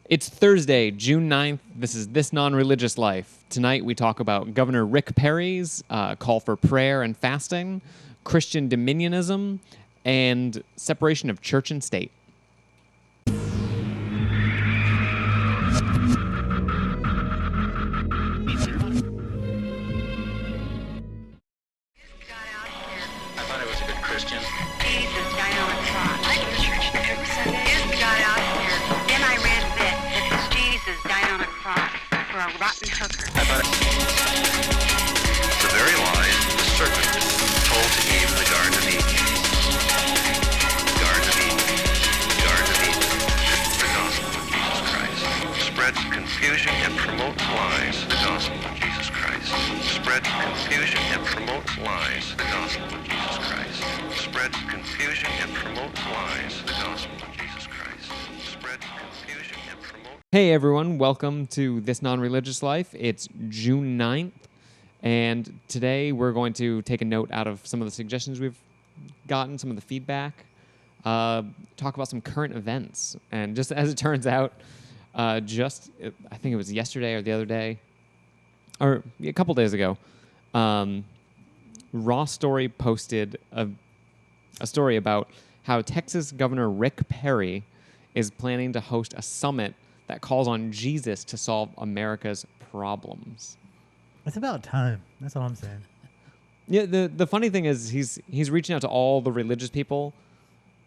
It's Thursday, June 9th. This is This Non-Religious Life. Tonight we talk about Governor Rick Perry's call for prayer and fasting, Christian Dominionism, and separation of church and state. Confusion and promotes lies, the gospel of Jesus Christ. Spreads confusion and promotes lies, the gospel of Jesus Christ. Spreads confusion and promotes lies, the gospel of Jesus Christ. Spreads confusion and promotes... Hey everyone, welcome to This Non-Religious Life. It's June 9th, and today we're going to take a note out of some of the suggestions we've gotten, some of the feedback, talk about some current events, and just as it turns out, I think it was yesterday or the other day, or a couple days ago, Raw Story posted a story about how Texas Governor Rick Perry is planning to host a summit that calls on Jesus to solve America's problems. It's about time. That's all I'm saying. Yeah, the funny thing is he's reaching out to all the religious people,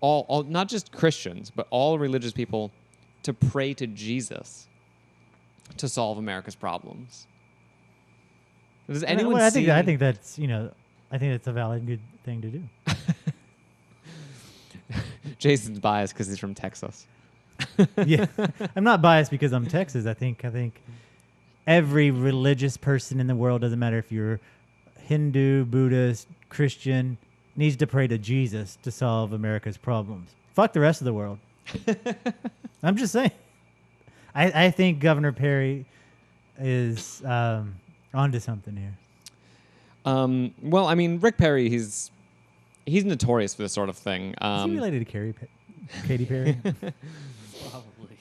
all not just Christians, but all religious people, to pray to Jesus to solve America's problems. Does anyone see... I think that's a valid good thing to do. Jason's biased because he's from Texas. Yeah, I'm not biased because I'm Texas. I think every religious person in the world, doesn't matter if you're Hindu, Buddhist, Christian, needs to pray to Jesus to solve America's problems. Fuck the rest of the world. I'm just saying. I think Governor Perry is onto something here. Well, I mean, Rick Perry, he's notorious for this sort of thing. Is he related to Katy Perry? Probably.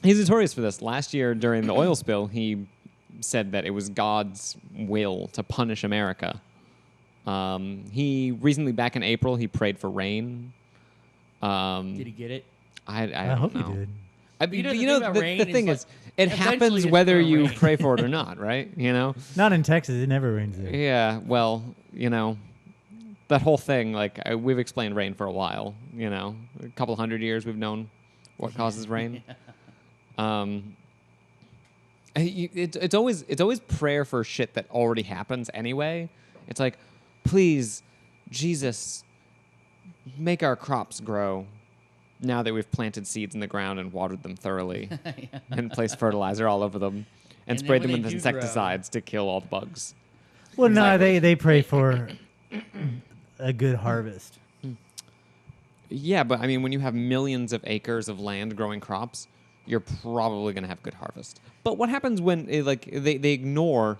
He's notorious for this. Last year, during the oil spill, he said that it was God's will to punish America. He recently, back in April, he prayed for rain. Did he get it? I hope know. He did. I mean, the thing is, it happens it's whether gonna you rain. pray for it or not, right? You know? Not in Texas. It never rains there. Yeah, well, that whole thing, we've explained rain for a while, a couple hundred years we've known what causes rain. It's always prayer for shit that already happens anyway. It's like, please, Jesus, make our crops grow now that we've planted seeds in the ground and watered them thoroughly and placed fertilizer all over them and sprayed them with insecticides to kill all the bugs. Well, no, they pray for a good harvest. Yeah, but I mean, when you have millions of acres of land growing crops, you're probably going to have good harvest. But what happens when they ignore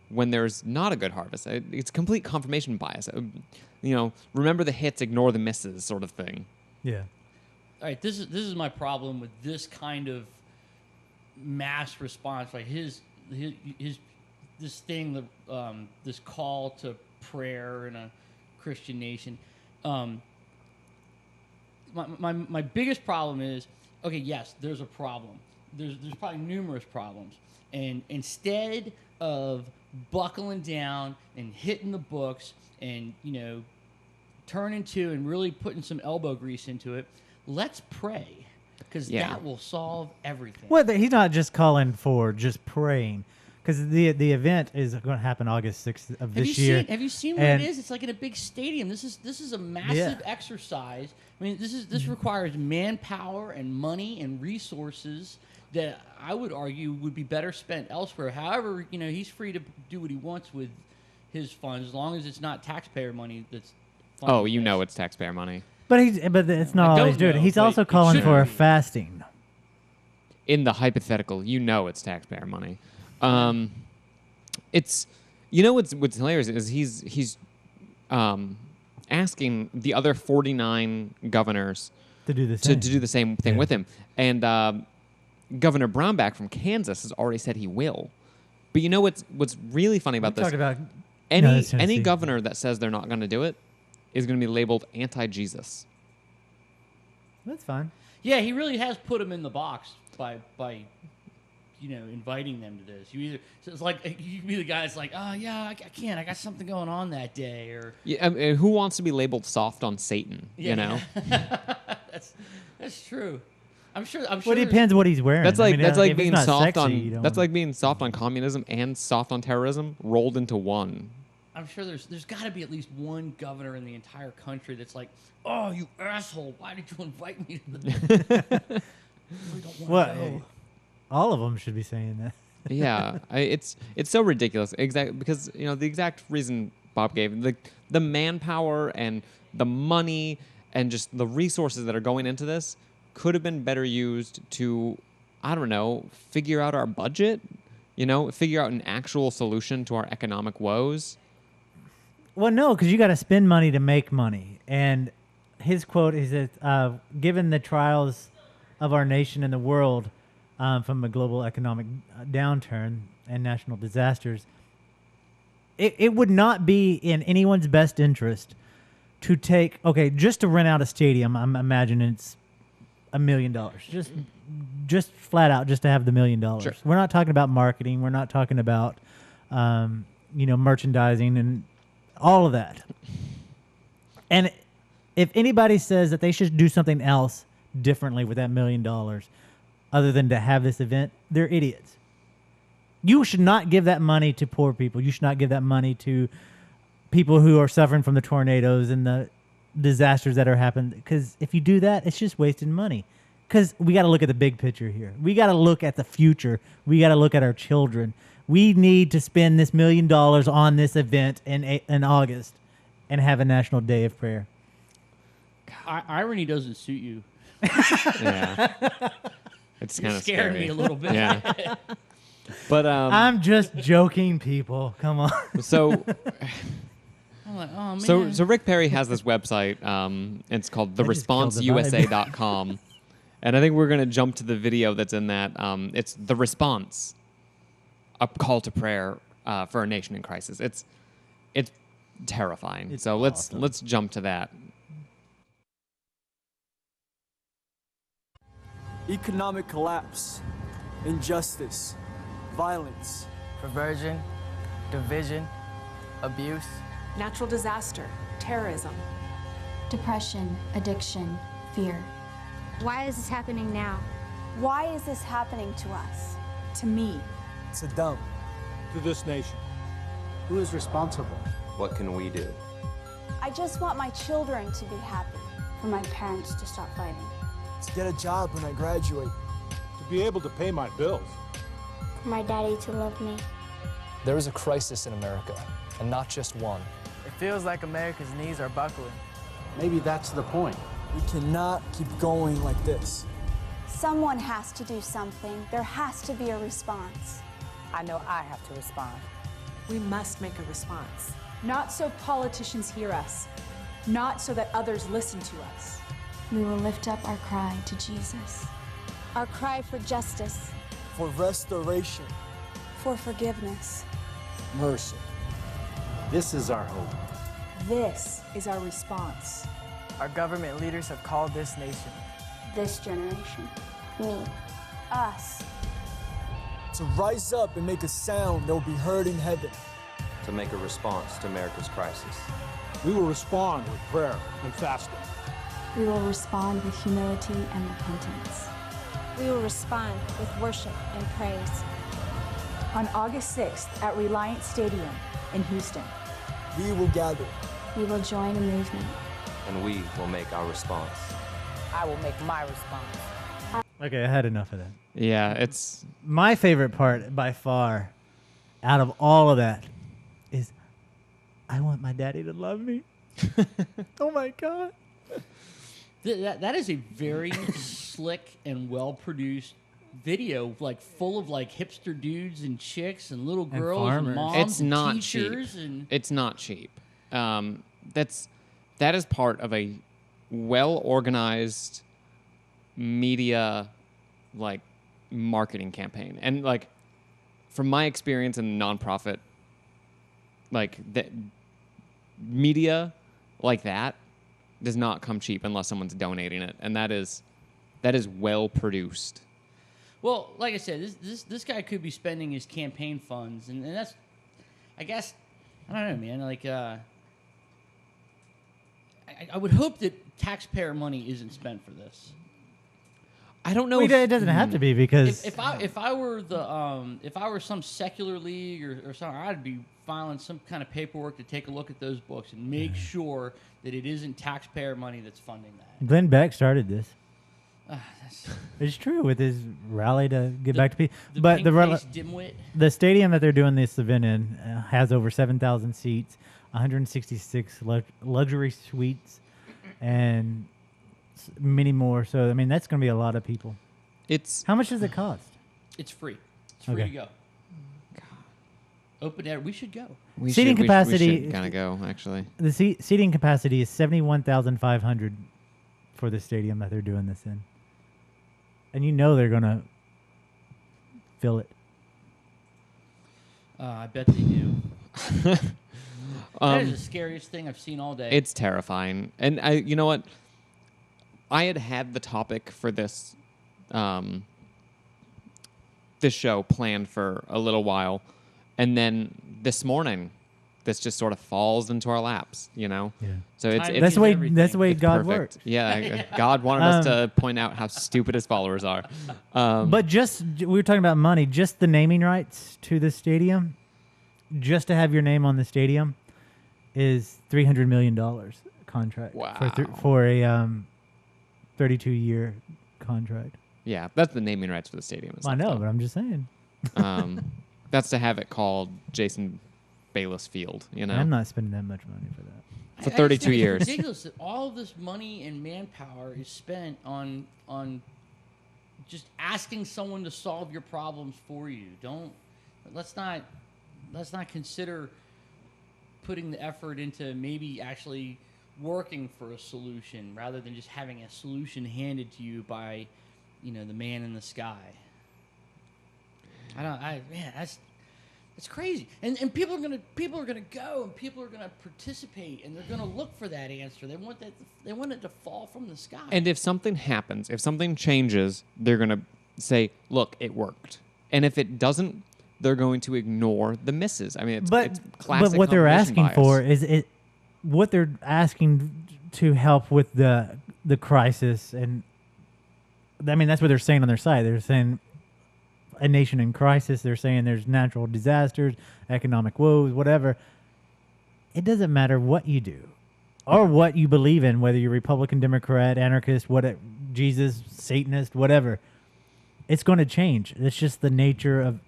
when there's not a good harvest? It's complete confirmation bias. Remember the hits, ignore the misses, sort of thing. Yeah. All right, this is my problem with this kind of mass response, like his this thing, this call to prayer in a Christian nation. My biggest problem is, okay, yes, there's a problem. There's probably numerous problems, and instead of buckling down and hitting the books and turning to and really putting some elbow grease into it, let's pray, because that will solve everything. Well, he's not just calling for just praying, because the event is going to happen August 6th of this year. Have you seen what it is? It's like in a big stadium. This is a massive exercise. I mean, this requires manpower and money and resources that I would argue would be better spent elsewhere. However, he's free to do what he wants with his funds, as long as it's not taxpayer money that's funding this. It's taxpayer money. But it's not all he's doing. He's also calling for fasting. In the hypothetical, it's taxpayer money. It's what's hilarious is he's asking the other 49 governors to do the to same. do the same thing Yeah. with him. And Governor Brownback from Kansas has already said he will. But you know what's really funny about We talked this? about Any that's Tennessee. governor that says they're not going to do it is going to be labeled anti-Jesus. That's fine. Yeah, he really has put them in the box by inviting them to this. So it's like you can be the guy that's like, oh yeah, I can't. I got something going on that day, or Yeah, I mean, who wants to be labeled soft on Satan? Yeah. You know, that's true. I'm sure. Well, it depends what he's wearing. that's I like mean, that's like if it's being not soft sexy, you on don't that's wanna- like being soft on communism and soft on terrorism rolled into one. I'm sure there's got to be at least one governor in the entire country that's like, oh, you asshole! Why did you invite me to the? We don't want Well, to go. all of them should be saying that. Yeah, it's so ridiculous. Exactly, because the exact reason Bob gave, the manpower and the money and just the resources that are going into this could have been better used to, I don't know, figure out our budget. Figure out an actual solution to our economic woes. Well, no, because you got to spend money to make money. And his quote is that given the trials of our nation and the world from a global economic downturn and national disasters, it would not be in anyone's best interest to take, just to rent out a stadium, I'm imagining it's $1 million. Just flat out, just to have the $1 million. Sure. We're not talking about marketing. We're not talking about, merchandising and all of that. And if anybody says that they should do something else differently with that $1 million, other than to have this event, they're idiots. You should not give that money to poor people. You should not give that money to people who are suffering from the tornadoes and the disasters that are happening. Because if you do that, it's just wasting money. Because we got to look at the big picture here. We got to look at the future. We got to look at our children. We need to spend this $1 million on this event in August and have a national day of prayer. Irony doesn't suit you. Yeah, it's kind of Scared me a little bit. Yeah, but I'm just joking, people. Come on. so. I'm like, oh man. So Rick Perry has this website. It's called That just killed the vibe. theresponse.usa.com. And I think we're going to jump to the video that's in that. It's The Response, a call to prayer for a nation in crisis. It's terrifying. It's so awesome. let's jump to that. Economic collapse, injustice, violence, perversion, division, abuse, natural disaster, terrorism, Depression, addiction, fear. Why is this happening now? Why is this happening to us? to me. to them. To this nation. Who is responsible? What can we do? I just want my children to be happy. For my parents to stop fighting. To get a job when I graduate. To be able to pay my bills. For my daddy to love me. There is a crisis in America, and not just one. It feels like America's knees are buckling. Maybe that's the point. We cannot keep going like this. Someone has to do something. There has to be a response. I know I have to respond. We must make a response. Not so politicians hear us, not so that others listen to us. We will lift up our cry to Jesus. Our cry for justice, For restoration, for forgiveness. mercy. This is our hope. This is our response. Our government leaders have called this nation. This generation. Me. Us. To rise up and make a sound that will be heard in heaven. To make a response to America's crisis. We will respond with prayer and fasting. We will respond with humility and repentance. We will respond with worship and praise. On August 6th at Reliance Stadium in Houston. We will gather. We will join a movement. And we will make our response. I will make my response. Okay, I had enough of that. Yeah, it's My favorite part by far out of all of that is I want my daddy to love me. Oh my God. That is a very slick and well-produced video, like full of like hipster dudes and chicks and little girls and, farmers. moms it's and not teachers cheap. and It's not cheap. That is part of a well organized media, like, marketing campaign. And, like, from my experience in nonprofit, like, the media like that does not come cheap unless someone's donating it. And that is well produced. Well, like I said, this guy could be spending his campaign funds, and that's, I guess, I don't know, man. Like, I would hope that taxpayer money isn't spent for this. I don't know. It doesn't have to be, because if I were some secular league or something, I'd be filing some kind of paperwork to take a look at those books and make sure that it isn't taxpayer money that's funding that. Glenn Beck started this. It's true, with his rally to get back to peace. But the stadium that they're doing this event in has over 7,000 seats, 166 luxury suites, and many more. So, I mean, that's going to be a lot of people. How much does it cost? It's free. It's free to go. Open air. We should go. Seating capacity. We should kind of go, actually. The seating capacity is 71,500 for the stadium that they're doing this in. And you know they're going to fill it. I bet they do. That is the scariest thing I've seen all day. It's terrifying. And you know what? I had the topic for this this show planned for a little while, and then this morning, this just sort of falls into our laps, you know. Yeah. So that's the way it's God perfect. works. Yeah, God wanted us to point out how stupid His followers are. But we were talking about money. Just the naming rights to the stadium, just to have your name on the stadium, is $300 million contract. Wow. For a 32-year contract. Yeah, that's the naming rights for the stadium. I know, but I'm just saying. That's to have it called Jason Bayless Field. You know, I'm not spending that much money for that. For 32 years. It's ridiculous that all of this money and manpower is spent on just asking someone to solve your problems for you. Let's not consider putting the effort into maybe actually working for a solution rather than just having a solution handed to you by, the man in the sky. That's crazy. And people are gonna go, and people are gonna participate, and they're gonna look for that answer. They want it to fall from the sky. And if something happens, if something changes, they're gonna say, "Look, it worked." And if it doesn't, they're going to ignore the misses. I mean, it's classic. But what they're asking bias. for is what they're asking to help with the crisis, and I mean that's what they're saying on their site. They're saying a nation in crisis. They're saying there's natural disasters, economic woes, whatever. It doesn't matter what you do or what you believe in, whether you're Republican, Democrat, anarchist, Jesus, Satanist, whatever. It's going to change. It's just the nature of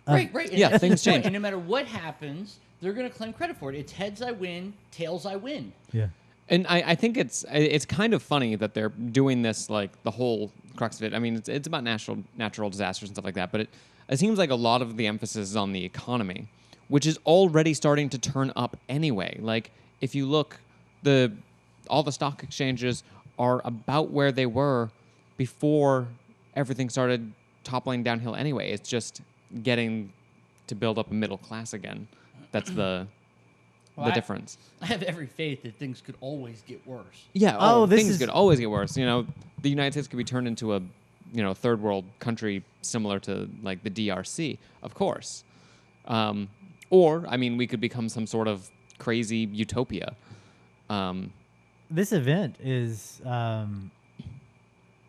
right. Yeah, things change. And no matter what happens, they're going to claim credit for it. It's heads I win, tails I win. Yeah. And I think it's kind of funny that they're doing this, like the whole crux of it. I mean, it's about natural disasters and stuff like that, but it seems like a lot of the emphasis is on the economy, which is already starting to turn up anyway. Like if you look, all the stock exchanges are about where they were before everything started toppling downhill anyway. It's just getting to build up a middle class again. That's the difference. I have every faith that things could always get worse. Yeah. Things could always get worse. The United States could be turned into a, third world country similar to like the DRC, of course. Or, I mean, we could become some sort of crazy utopia. This event is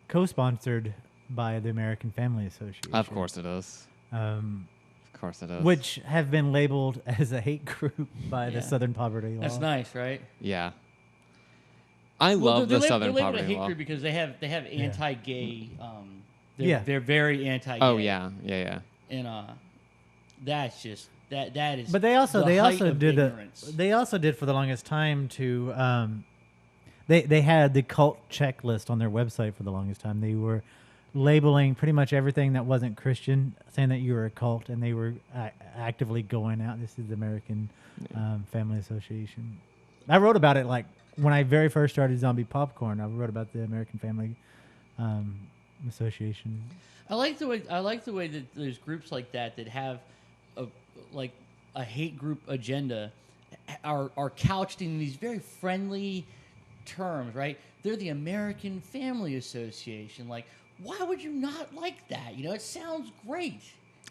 co-sponsored by the American Family Association. Of course it is. Of course it is. Which have been labeled as a hate group by the Southern Poverty Law. That's nice, right? Yeah. I love the Southern Poverty Law. They're labeled a hate group because they have anti-gay. They're very anti-gay. Oh yeah. But And that's just that is. But they also did ignorance. they also did for the longest time to they had the cult checklist on their website for the longest time. They were labeling pretty much everything that wasn't Christian, saying that you were a cult, and they were actively going out. This is the American Family Association. I wrote about it like when I very first started Zombie Popcorn. I wrote about the American Family association. I like the way that there's groups like that have a hate group agenda are couched in these very friendly terms, right? They're the American Family Association. Like, why would you not like that? It sounds great.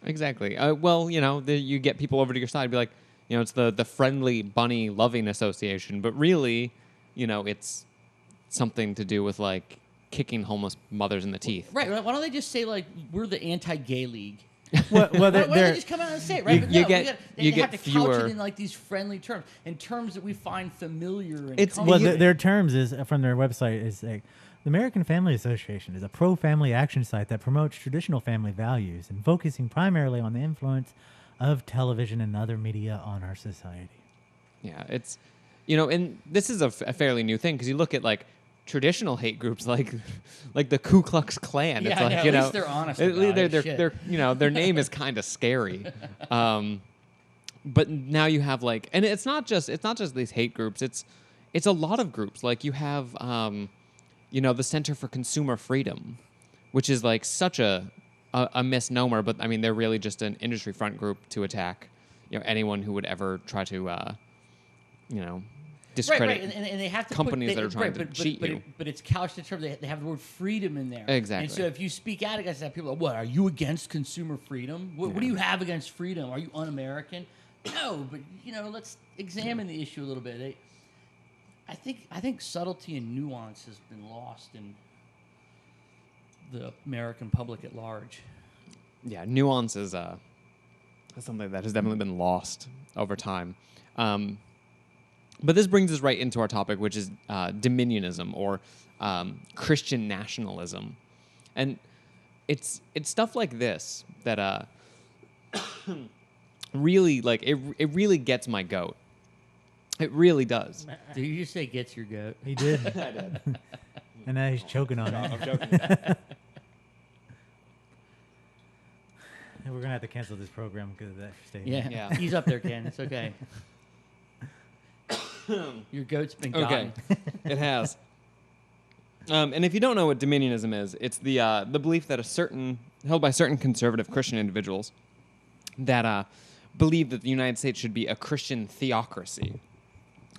Exactly. Well, you get people over to your side and be like, it's the Friendly Bunny Loving Association, but really, it's something to do with like kicking homeless mothers in the teeth. Right. Why don't they just say like we're the anti-gay league? Well, why don't they just come out and say it, right? You they have to couch fewer. it in like these friendly terms, and terms that we find familiar. And Their terms is from their website is like the American Family Association is a pro-family action site that promotes traditional family values and focusing primarily on the influence of television and other media on our society. Yeah, it's and this is a fairly new thing because you look at like traditional hate groups like the Ku Klux Klan. Yeah, it's like, at least they're honest about it. They're their name is kind of scary. But now you have like, and it's not just these hate groups. It's a lot of groups. Like you have the Center for Consumer Freedom, which is like such a misnomer, but I mean they're really just an industry front group to attack anyone who would ever try to discredit right. And they have to companies that are trying to cheat you. But it's couched in terms they have the word freedom in there. Exactly. And so if you speak out against that, people are like, what, are you against consumer freedom? What do you have against freedom? Are you un-American? No, but let's examine the issue a little bit. I think subtlety and nuance has been lost in the American public at large. Yeah, nuance is something that has definitely been lost over time. But this brings us right into our topic, which is Dominionism or Christian nationalism, and it's stuff like this that really like it really gets my goat. It really does. Did you just say gets your goat? He did. I did. And now he's choking on it. I'm joking. And we're gonna have to cancel this program because of that statement. Yeah. He's up there, Ken. It's okay. Your goat's been gone. It has. And if you don't know what Dominionism is, it's the belief that held by certain conservative Christian individuals that believe that the United States should be a Christian theocracy.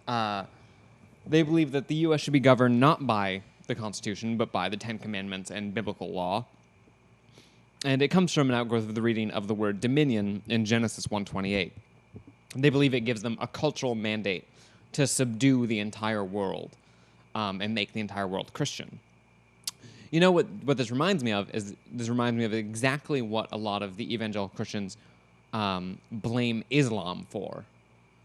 They believe that the U.S. should be governed not by the Constitution, but by the Ten Commandments and biblical law. And it comes from an outgrowth of the reading of the word dominion in Genesis 1:28. They believe it gives them a cultural mandate to subdue the entire world and make the entire world Christian. You know what this reminds me of is exactly what a lot of the evangelical Christians blame Islam for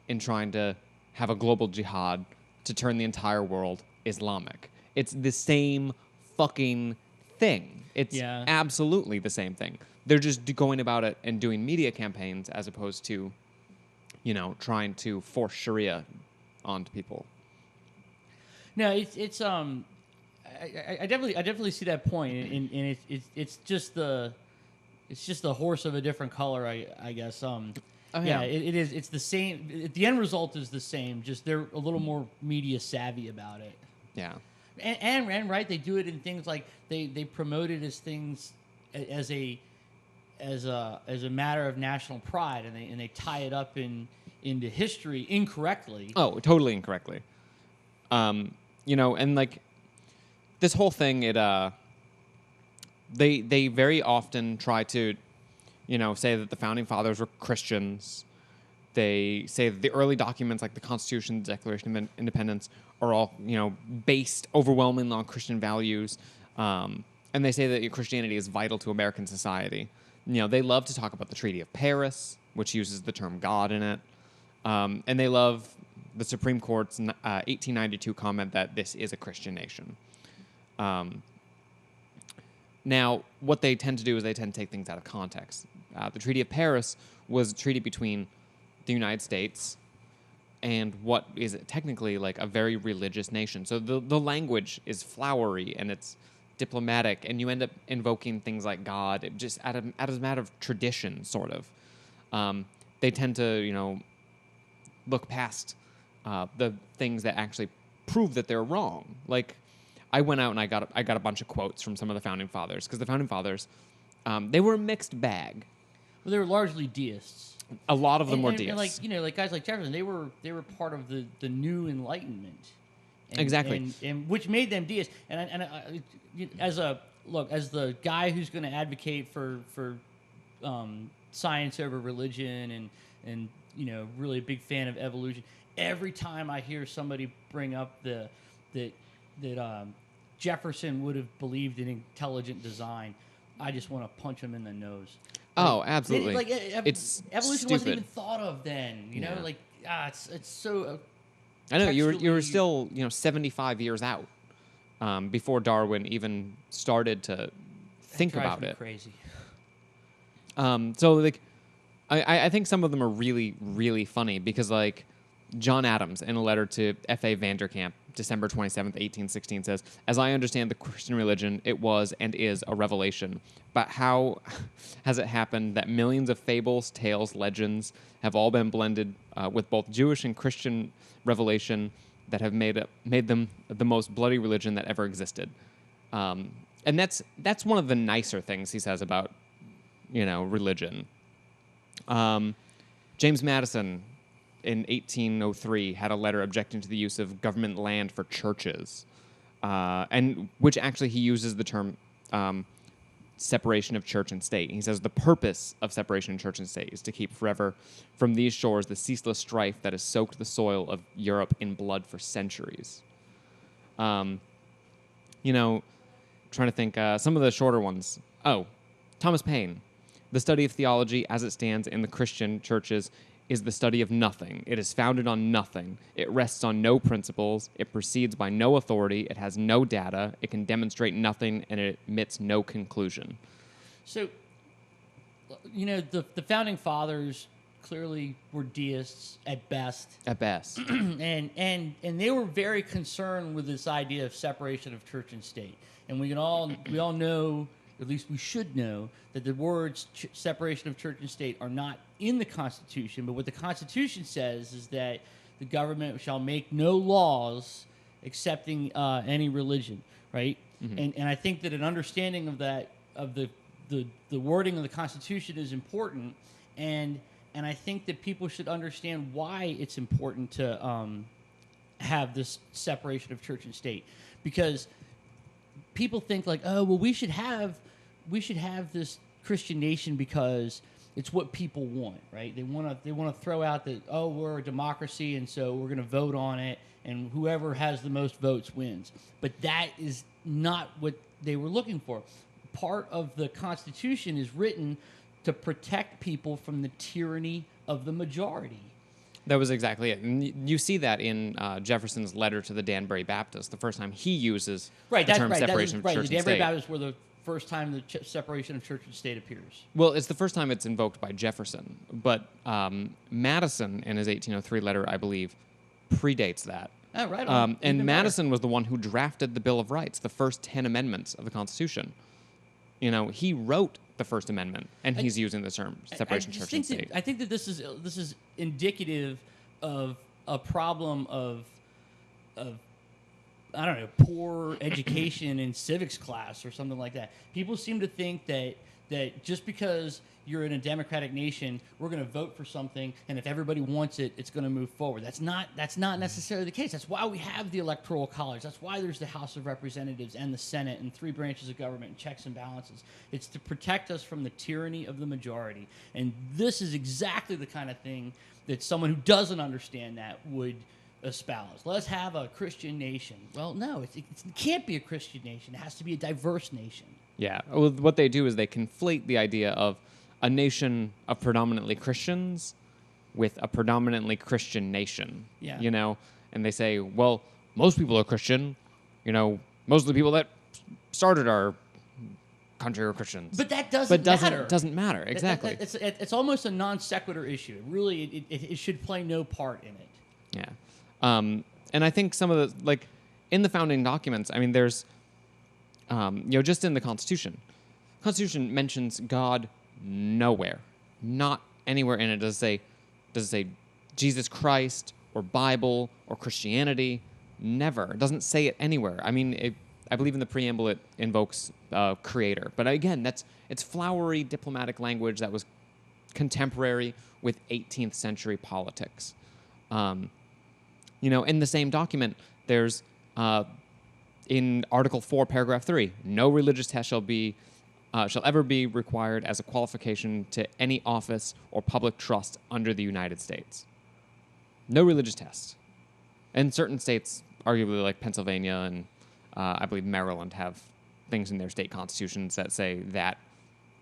in trying to have a global jihad to turn the entire world Islamic. It's the same fucking thing. It's absolutely the same thing. They're just going about it and doing media campaigns as opposed to, trying to force Sharia onto people. No, it's I definitely see that point, and it's just the horse of a different color, I guess. It is. It's the same. The end result is the same. Just they're a little more media savvy about it. Yeah. And right, they do it in things like they promote it as things as a matter of national pride, and they tie it up into history incorrectly. Oh, totally incorrectly. And like this whole thing, they very often try to, say that the founding fathers were Christians. They say that the early documents like the Constitution, the Declaration of Independence are all, based overwhelmingly on Christian values. And they say that Christianity is vital to American society. They love to talk about the Treaty of Paris, which uses the term God in it. And they love the Supreme Court's 1892 comment that this is a Christian nation. Now, what they tend to do is they tend to take things out of context. The Treaty of Paris was a treaty between the United States and what is technically like a very religious nation. So the language is flowery and it's diplomatic, and you end up invoking things like God just out of a matter of tradition, sort of. They tend to, look past the things that actually prove that they're wrong. Like, I went out and I got a bunch of quotes from some of the founding fathers, because the founding fathers, they were a mixed bag. Well, they were largely deists. A lot of them were And deists. like guys like Jefferson, they were part of the new Enlightenment. Exactly. And which made them deists. As the guy who's going to advocate for science over religion and really a big fan of evolution, every time I hear somebody bring up that Jefferson would have believed in intelligent design, I just want to punch him in the nose. Oh, absolutely. It's evolution stupid. wasn't even thought of then. You know, it's so. I know you were still 75 years out before Darwin even started to think about it. Crazy. So I think some of them are really, really funny, because John Adams, in a letter to F.A. Vanderkamp, December 27th, 1816, says, "As I understand the Christian religion, it was and is a revelation. But how has it happened that millions of fables, tales, legends have all been blended with both Jewish and Christian revelation that have made them the most bloody religion that ever existed?" And that's one of the nicer things he says about religion. James Madison, in 1803, had a letter objecting to the use of government land for churches, and which actually he uses the term separation of church and state. He says the purpose of separation of church and state is to keep forever from these shores the ceaseless strife that has soaked the soil of Europe in blood for centuries. Trying to think some of the shorter ones. Oh, Thomas Paine. The study of theology as it stands in the Christian churches is the study of nothing. It is founded on nothing. It rests on no principles. It proceeds by no authority. It has no data. It can demonstrate nothing, and it admits no conclusion. So, the founding fathers clearly were deists at best. At best. and they were very concerned with this idea of separation of church and state. And we all know, at least we should know, that the words separation of church and state are not in the Constitution, but what the Constitution says is that the government shall make no laws accepting any religion, right? Mm-hmm. And I think that an understanding of that, of the wording of the Constitution is important, and I think that people should understand why it's important to have this separation of church and state, because people think we should have this Christian nation because it's what people want, right? They want to throw out that, we're a democracy, and so we're going to vote on it, and whoever has the most votes wins. But that is not what they were looking for. Part of the Constitution is written to protect people from the tyranny of the majority. That was exactly it. And you see that in Jefferson's letter to the Danbury Baptists, the first time he uses the term separation of church and state. The Danbury Baptists were the first time the separation of church and state appears. Well, it's the first time it's invoked by Jefferson, but Madison, in his 1803 letter, I believe, predates that. Oh, right on. And Madison was the one who drafted the Bill of Rights, the first 10 amendments of the Constitution. He wrote the First Amendment, and he's using the term separation of church and state. I think that this is indicative of a problem of I don't know, poor education in civics class or something like that. People seem to think that just because you're in a democratic nation, we're going to vote for something, and if everybody wants it, it's going to move forward. That's not necessarily the case. That's why we have the Electoral College. That's why there's the House of Representatives and the Senate and 3 branches of government and checks and balances. It's to protect us from the tyranny of the majority. And this is exactly the kind of thing that someone who doesn't understand that would espouse. Let's have a Christian nation. Well, no, it can't be a Christian nation. It has to be a diverse nation. Yeah. Well, what they do is they conflate the idea of a nation of predominantly Christians with a predominantly Christian nation. Yeah. And they say, well, most people are Christian. Most of the people that started our country are Christians. But that doesn't matter. Doesn't matter. Exactly. It's almost a non sequitur issue. It should play no part in it. Yeah. And I think some of the, in the founding documents, I mean, there's, just in the Constitution mentions God nowhere. Not anywhere in it does it say Jesus Christ or Bible or Christianity. Never. It doesn't say it anywhere. I mean, I believe in the preamble it invokes creator. But again, it's flowery diplomatic language that was contemporary with 18th century politics. In the same document, there's in Article 4, Paragraph 3, no religious test shall ever be required as a qualification to any office or public trust under the United States. No religious test. And certain states, arguably like Pennsylvania and I believe Maryland, have things in their state constitutions that say that,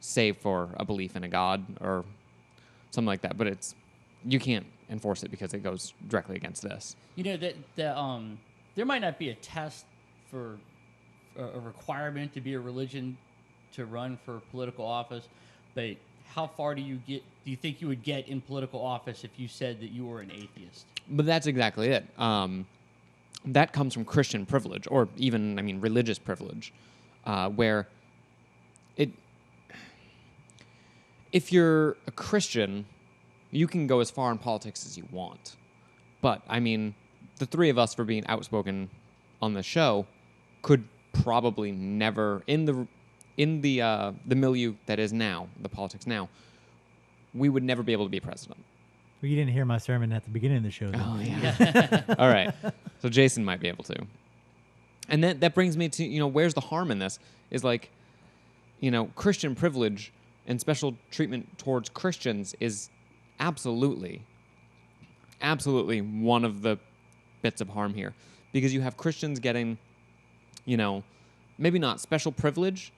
save for a belief in a god or something like that. But you can't enforce it because it goes directly against this. There might not be a test for a requirement to be a religion to run for political office, but how far do you think you would get in political office if you said that you were an atheist? But that's exactly it. That comes from Christian privilege, or even, religious privilege, where if you're a Christian, you can go as far in politics as you want. But, the three of us, for being outspoken on the show, could probably never, in the milieu that is now, the politics now, we would never be able to be president. Well, you didn't hear my sermon at the beginning of the show. Oh, yeah. All right. So Jason might be able to. And that brings me to, where's the harm in this? Is Christian privilege and special treatment towards Christians is absolutely one of the bits of harm here. Because you have Christians getting, maybe not special privilege,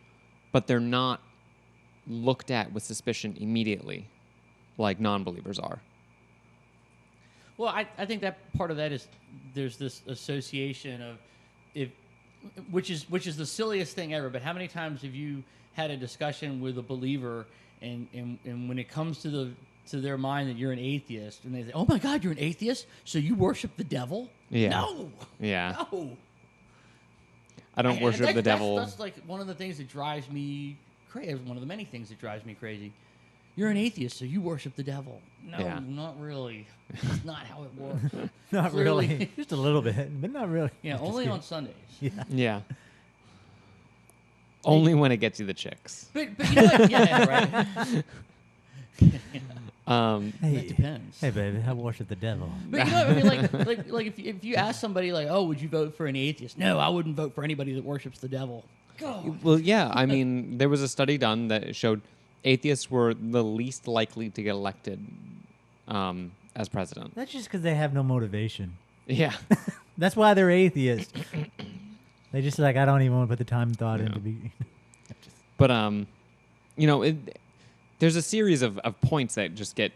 but they're not looked at with suspicion immediately like non-believers are. Well, I think that part of that is there's this association of which is the silliest thing ever. But how many times have you had a discussion with a believer and when it comes to their mind that you're an atheist and they say, "Oh my God, you're an atheist? So you worship the devil?" Yeah. No. Yeah. No. I don't worship the devil. That's like one of the things that drives me crazy. One of the many things that drives me crazy. You're an atheist, so you worship the devil. No, Yeah. Not really. That's not how it works. Not Clearly. really. Just a little bit, but not really. Yeah, only on Sundays. Yeah. Yeah. Only when it gets you the chicks. But you know what? Yeah, right. That depends. Hey, baby, I worship the devil. But you know what I mean? Like if you ask somebody like, "Oh, would you vote for an atheist?" No, I wouldn't vote for anybody that worships the devil. Go. Well, yeah. There was a study done that showed atheists were the least likely to get elected as president. That's just because they have no motivation. Yeah. That's why they're atheists. They just I don't even want to put the time and thought into be. But there's a series of points that just get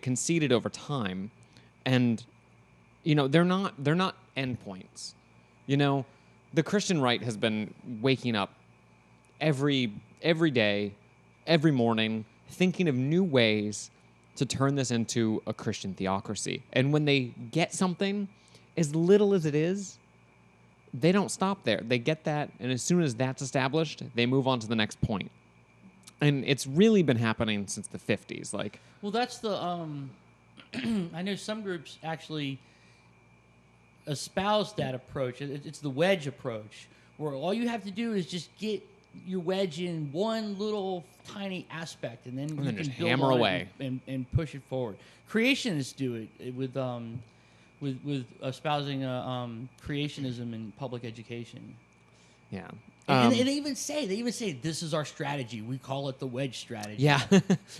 conceded over time, and they're not endpoints. The Christian right has been waking up every day, every morning, thinking of new ways to turn this into a Christian theocracy. And when they get something, as little as it is, they don't stop there. They get that, and as soon as that's established, they move on to the next point. And it's really been happening since the 50s. Well, that's the I know some groups actually espouse that approach. It's the wedge approach, where all you have to do is just get your wedge in one little tiny aspect, and then you can just build hammer on away it and push it forward. Creationists do it with espousing creationism in public education. Yeah. And they even say this is our strategy. We call it the wedge strategy. Yeah.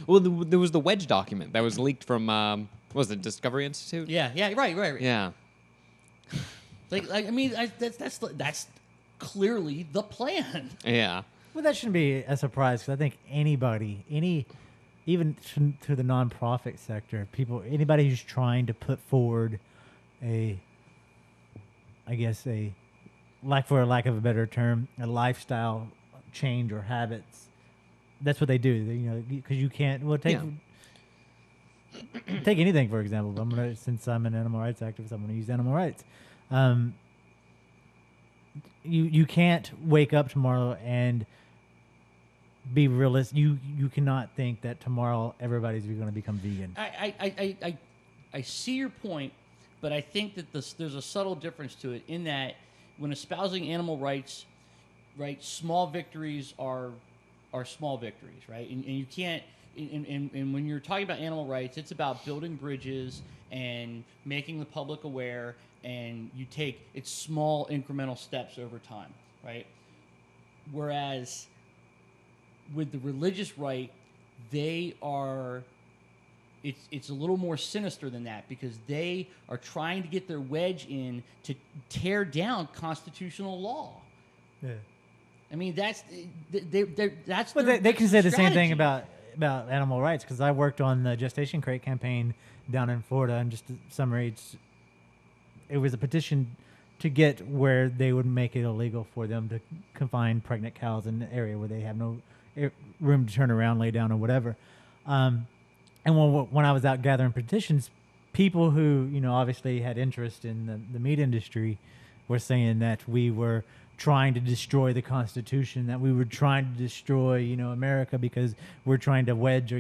Well, there was the wedge document that was leaked from what was it, Discovery Institute? Yeah. Right. Yeah. That's clearly the plan. Yeah. Well, that shouldn't be a surprise because I think anybody, even through the nonprofit sector, anybody who's trying to put forward for lack of a better term, a lifestyle change or habits. That's what they do. Because you can't. Well, take anything for example. Since I'm an animal rights activist, I'm going to use animal rights. You can't wake up tomorrow and be realistic. You cannot think that tomorrow everybody's going to become vegan. I see your point, but I think that there's a subtle difference to it in that when espousing animal rights, right? Small victories are small victories, right? And you can't. And when you're talking about animal rights, it's about building bridges and making the public aware, and it's small incremental steps over time, right? Whereas with the religious right, it's a little more sinister than that, because they are trying to get their wedge in to tear down constitutional law. Yeah. I mean, that's Well, they can say the same thing about animal rights, because I worked on the gestation crate campaign down in Florida, and just to summary, it was a petition to get where they would make it illegal for them to confine pregnant cows in an area where they have no room to turn around, lay down, or whatever. And when I was out gathering petitions, people who obviously had interest in the meat industry were saying that we were trying to destroy the Constitution, that we were trying to destroy America because we're trying to wedge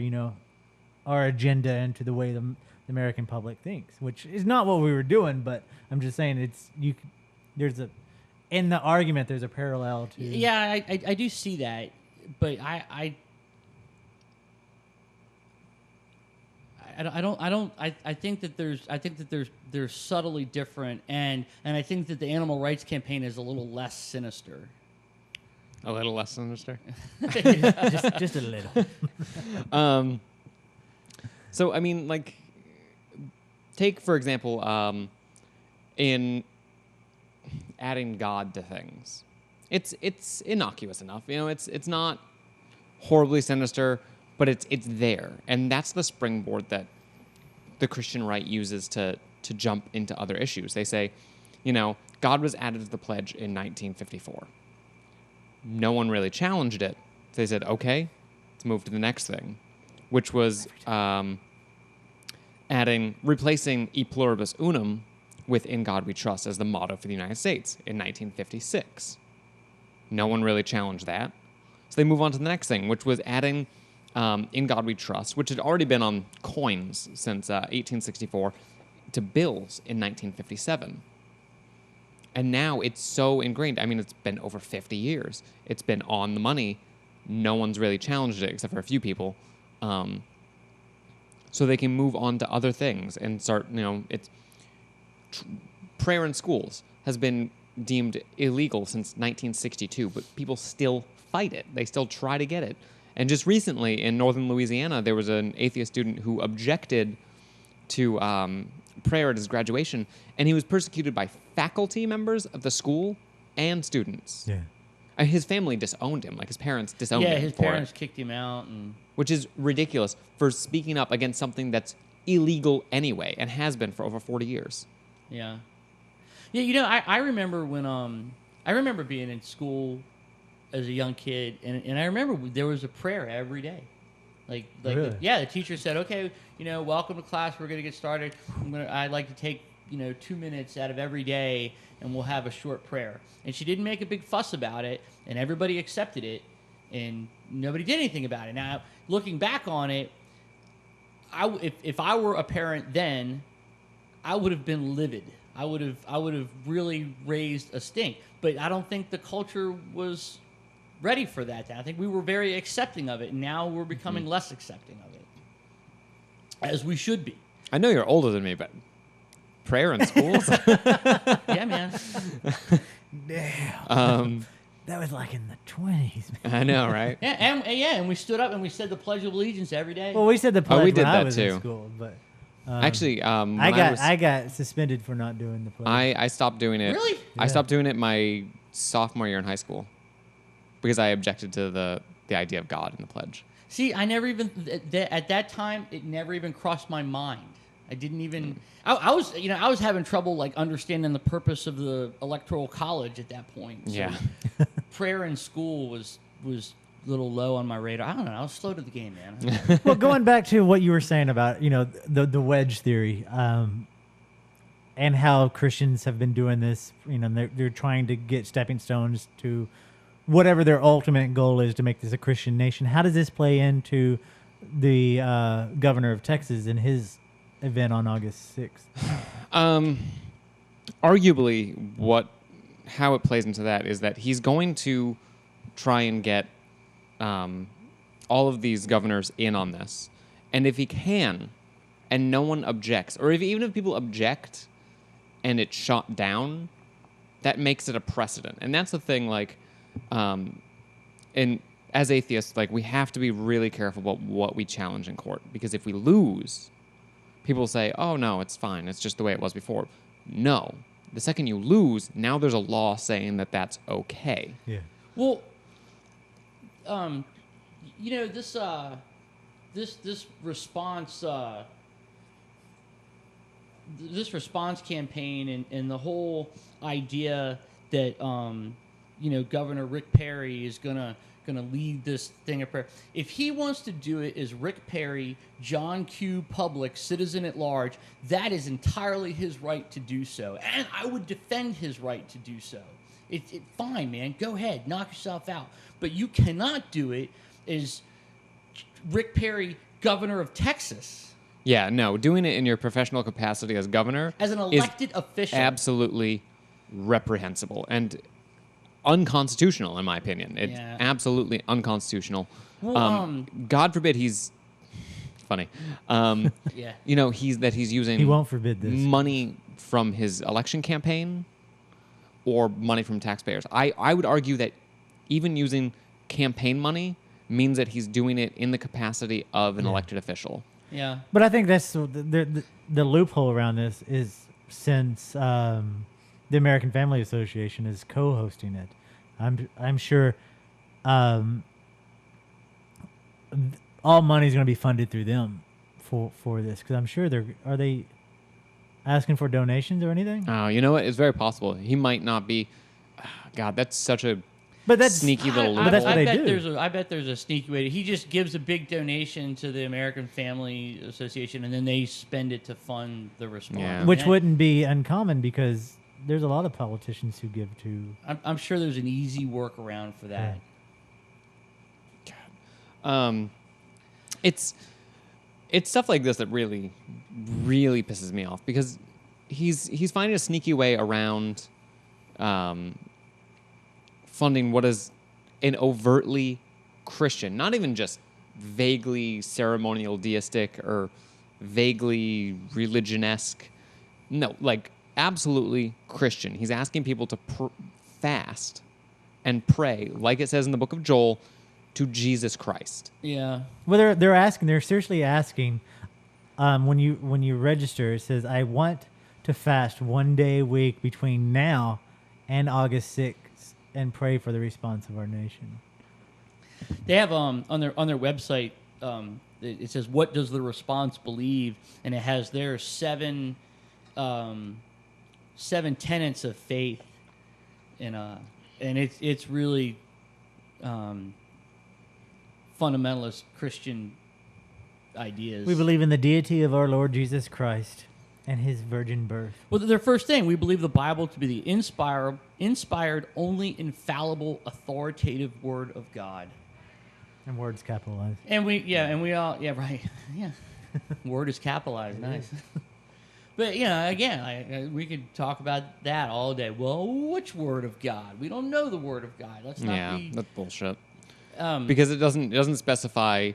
our agenda into the way the American public thinks, which is not what we were doing. But I'm just saying in the argument there's a parallel to. Yeah, I do see that, but I think that they're subtly different, and I think that the animal rights campaign is a little less sinister. A little less sinister? just a little. So, I mean, like, take, for example, in adding God to things. It's innocuous enough. It's not horribly sinister, but it's there. And that's the springboard that the Christian right uses to jump into other issues. They say, God was added to the pledge in 1954. No one really challenged it. So they said, okay, let's move to the next thing, which was replacing E pluribus unum with In God We Trust as the motto for the United States in 1956. No one really challenged that. So they move on to the next thing, which was adding In God We Trust, which had already been on coins since 1864, to bills in 1957. And now it's so ingrained. I mean, it's been over 50 years. It's been on the money. No one's really challenged it except for a few people. So they can move on to other things and start, prayer in schools has been deemed illegal since 1962, but people still fight it. They still try to get it. And just recently in northern Louisiana, there was an atheist student who objected to prayer at his graduation, and he was persecuted by faculty members of the school and students. Yeah. And his family disowned him. Like, his parents disowned him. Yeah, his for parents it, kicked him out. which is ridiculous for speaking up against something that's illegal anyway and has been for over 40 years. Yeah. Yeah, I remember when I remember being in school as a young kid, and I remember there was a prayer every day. Like Really? The teacher said, okay, welcome to class, we're going to get started. I'd like to take 2 minutes out of every day, and we'll have a short prayer. And she didn't make a big fuss about it, and everybody accepted it, and nobody did anything about it. Now, looking back on it, if I were a parent then, I would have been livid. I would have really raised a stink. But I don't think the culture was ready for that. I think we were very accepting of it, and now we're becoming less accepting of it, as we should be. I know you're older than me, but prayer in schools? Yeah, man. Damn. That was like in the 20s. Man. I know, right? Yeah, and we stood up and we said the Pledge of Allegiance every day. Well, we said the pledge we did when I that was too. in school, but actually, I got suspended for not doing the pledge. I stopped doing it. Really? I stopped doing it my sophomore year in high school because I objected to the idea of God in the pledge. See, I never even at that time it never even crossed my mind. I didn't even. I was having trouble like understanding the purpose of the Electoral College at that point. So Yeah. prayer in school was a little low on my radar. I don't know. I was slow to the game, man. Well, going back to what you were saying about the wedge theory, and how Christians have been doing this. They're trying to get stepping stones to whatever their ultimate goal is to make this a Christian nation. How does this play into the governor of Texas and his event on August 6th? Arguably, what how it plays into that is that he's going to try and get all of these governors in on this. And if he can, and no one objects, or even if people object and it's shot down, that makes it a precedent. And that's the thing, like, and as atheists, like, we have to be really careful about what we challenge in court. Because if we lose, people say, oh, no, it's fine. It's just the way it was before. No. The second you lose, now there's a law saying that that's okay. Yeah. Well, this response campaign and the whole idea that Governor Rick Perry is gonna lead this thing of prayer. If he wants to do it as Rick Perry, John Q. Public, citizen at large, that is entirely his right to do so, and I would defend his right to do so. Fine, man, go ahead, knock yourself out, but you cannot do it as Rick Perry, governor of Texas. Yeah, no, doing it in your professional capacity as governor, as an elected official, absolutely reprehensible and unconstitutional, in my opinion. It's absolutely unconstitutional. Well, God forbid he's funny. Yeah. He's using He won't forbid this. money from his election campaign or money from taxpayers. I would argue that even using campaign money means that he's doing it in the capacity of an elected official. Yeah. But I think that's the loophole around this is since the American Family Association is co-hosting it. I'm sure all money is going to be funded through them for this, because I'm sure are they asking for donations or anything? Oh, you know what? It's very possible. He might not be. God, that's such a sneaky little loophole. But that's what they do. I bet there's a sneaky way. He just gives a big donation to the American Family Association, and then they spend it to fund the response. Yeah. Which wouldn't be uncommon because there's a lot of politicians who give to. I'm sure there's an easy workaround for that. It's stuff like this that really, really pisses me off, because he's finding a sneaky way around funding what is an overtly Christian, not even just vaguely ceremonial deistic or vaguely religionesque. No, like absolutely Christian. He's asking people to fast and pray, like it says in the book of Joel, to Jesus Christ. Yeah. Well, they're seriously asking, when you register, it says, I want to fast 1 day a week between now and August 6th and pray for the response of our nation. They have on their website, it says, what does the response believe? And it has their seven tenets of faith, and it's really fundamentalist Christian ideas. We believe in the deity of our Lord Jesus Christ and his virgin birth. Well, their first thing, we believe the Bible to be the inspired, only infallible, authoritative word of God. And words capitalized. And we all, right. Yeah. Word is capitalized. Nice. But, again, we could talk about that all day. Well, which word of God? We don't know the word of God. Let's not be... that's bullshit. Because it doesn't specify,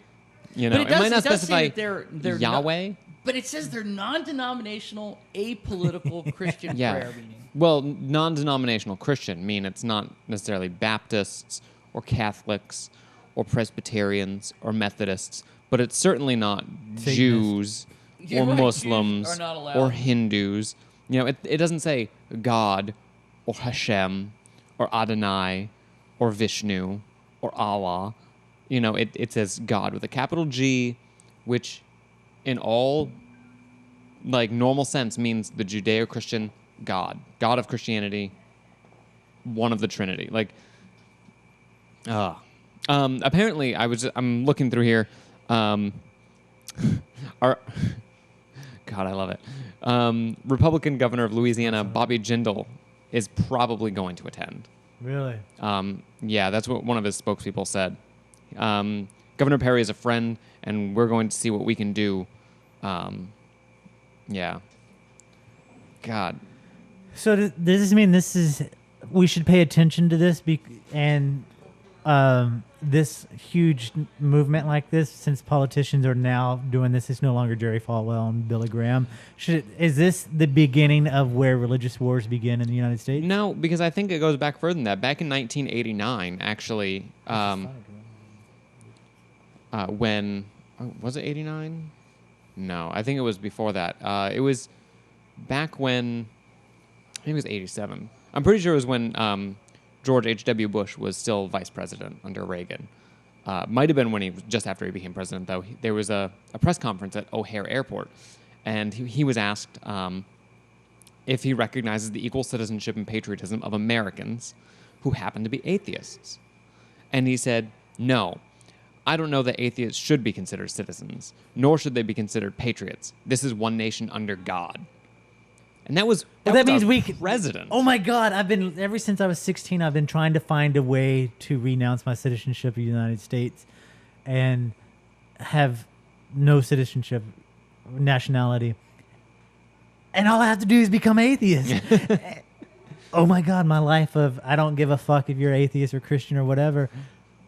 it might not specify they're Yahweh. But it says they're non-denominational, apolitical Christian prayer meeting. Well, non-denominational Christian mean it's not necessarily Baptists or Catholics or Presbyterians or Methodists, but it's certainly not Jews or Muslims Jews are not allowed. or Hindus. It doesn't say God or Hashem or Adonai or Vishnu or Allah. It says God with a capital G, which in all normal sense means the Judeo-Christian God of Christianity, one of the Trinity. Apparently, I'm looking through here. God, I love it. Republican governor of Louisiana, Bobby Jindal, is probably going to attend. Really? Yeah, that's what one of his spokespeople said. Governor Perry is a friend, and we're going to see what we can do. Yeah. God. So does this mean this is we should pay attention to this and this huge movement like this, since politicians are now doing this. It's no longer Jerry Falwell and Billy Graham. Is this the beginning of where religious wars begin in the United States? No, because I think it goes back further than that. Back in 1989, actually, when was it 89? No, I think it was before that. It was back when, I think it was 87. I'm pretty sure it was when George H.W. Bush was still vice president under Reagan. Might have been when just after he became president, though. There was a press conference at O'Hare Airport, and he was asked if he recognizes the equal citizenship and patriotism of Americans who happen to be atheists. And he said, no, I don't know that atheists should be considered citizens, nor should they be considered patriots. This is one nation under God. And that means we president. Oh my God! Ever since I was 16, I've been trying to find a way to renounce my citizenship of the United States, and have no citizenship, nationality, and all I have to do is become atheist. Oh my God! My life of I don't give a fuck if you're atheist or Christian or whatever.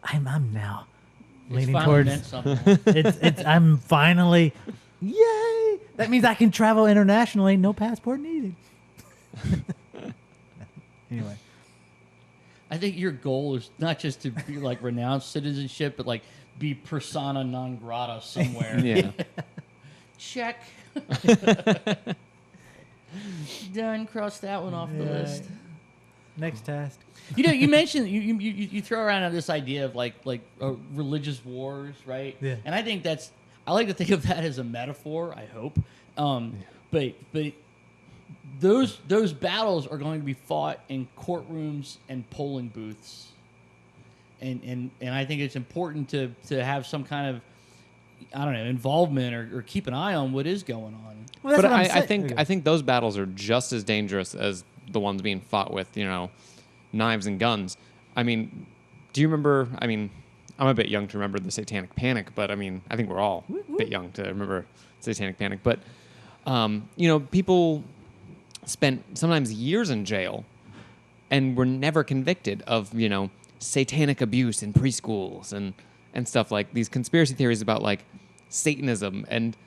I'm now leaning towards. I'm finally. Yay! That means I can travel internationally, no passport needed. Anyway. I think your goal is not just to be like renounce citizenship, but like be persona non grata somewhere. Yeah. Check. Done. Cross that one off the list. Next task. You know, you mentioned you throw around this idea of like religious wars, right? Yeah. And I think I like to think of that as a metaphor. I hope, but those battles are going to be fought in courtrooms and polling booths, and I think it's important to have some kind of involvement or keep an eye on what is going on. Well, that's but what I think those battles are just as dangerous as the ones being fought with knives and guns. I mean, do you remember? I mean, I'm a bit young to remember the Satanic Panic, but I mean, I think we're all a bit young to remember Satanic Panic. But people spent sometimes years in jail and were never convicted of satanic abuse in preschools and stuff, like these conspiracy theories about like Satanism, and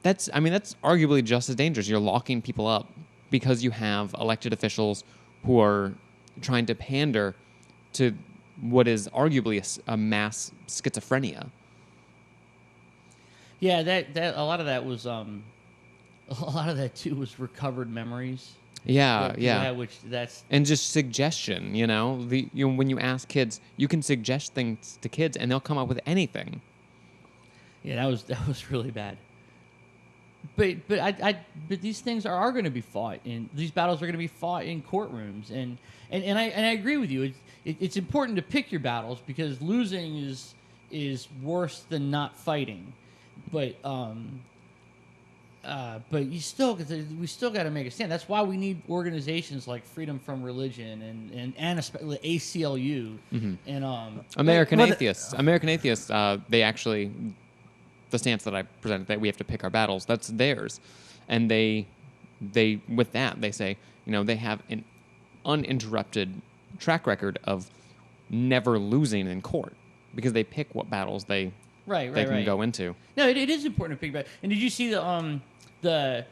that's arguably just as dangerous. You're locking people up because you have elected officials who are trying to pander to what is arguably a mass schizophrenia. Yeah, that a lot of that was a lot of that too was recovered memories. Yeah. Which that's and just suggestion. When you ask kids, you can suggest things to kids, and they'll come up with anything. Yeah, that was really bad. But these things are going to be fought, and these battles are going to be fought in courtrooms, and I agree with you. It's important to pick your battles because losing is worse than not fighting, but we still got to make a stand. That's why we need organizations like Freedom from Religion and especially ACLU and American Atheists. American Atheists. They actually. The stance that I presented, that we have to pick our battles, that's theirs. And they with that, they say, they have an uninterrupted track record of never losing in court because they pick what battles they can go into. No, it is important to pick back. And did you see that